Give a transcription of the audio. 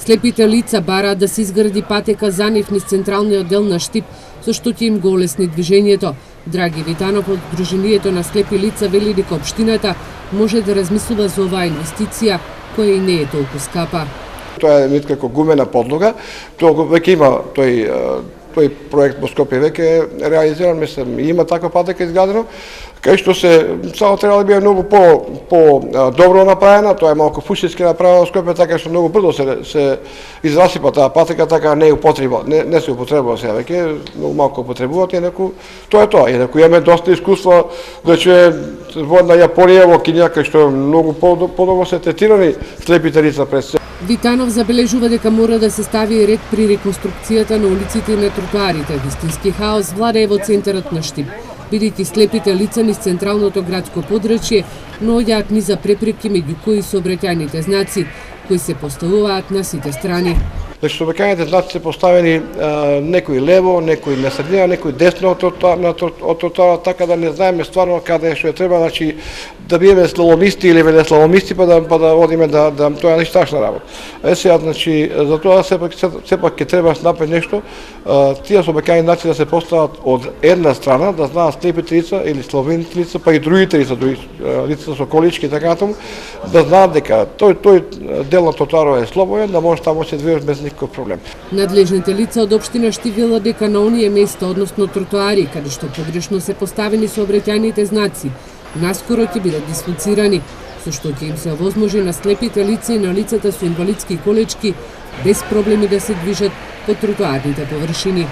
Слепите лица бараат да се изгради патека за нив низ централниот дел на Штип, со што ќе им го олесни движењето. Драги Витанов од Сдруженијето на слепи лица вели дека општината може да размислува за оваа инвестиција, која и не е толку скапа. Тоа е некако гумена подлога, тоа веќе има тој проект во Скопје веќе е реализиран, мислам, има таква патека изградено, кај што се само треба да биде многу по добро направена, тоа е малку фушиски направено во Скопје, така што многу брзо се израсипа таа патека, така не е употреба, не се употребува сега веќе, многу малку употребуваат, инаку тоа е тоа. Инаку имаме доста искуства, значи во Јапонија, во Кина, кај што многу подобро се третирани слепите лица пред се. Витанов забележува дека мора да се стави ред при реконструкцијата на улиците и на тротоарите. Вистински хаос владее во центарот на Штип, бидејќи слепите лица низ централното градско подрачје наоѓаат низа препреки меѓу кои сообраќајните знаци, кои се поставуваат на сите страни. Значи, сообраќајните знаци се поставени некој лево, некој на средина, некој десно од тротоарот, така да не знаеме стварно каде што е треба, значи да биеме слаломисти или велеслаломисти па да одиме да тоа е ништашна работа. Сега, значи, за тоа сепак ќе треба да се направи нешто, тие сообраќајни знаци да се постават од една страна, да знаат слепите лица или слабоvidните лица, па и другите лица со колички и така натаму, да знаат дека тој дел на тротоарот е слободен, да може таму се движат без никаков проблем. Надлежните лица од општина Штип велат дека на оние места, односно тротоари, каде што погрешно се поставени сообраќајните знаци, наскоро ќе бидат дислоцирани, со што ќе им се овозможи на слепите лица и на лицата со инвалидски колечки без проблеми да се движат по тротоарните површини.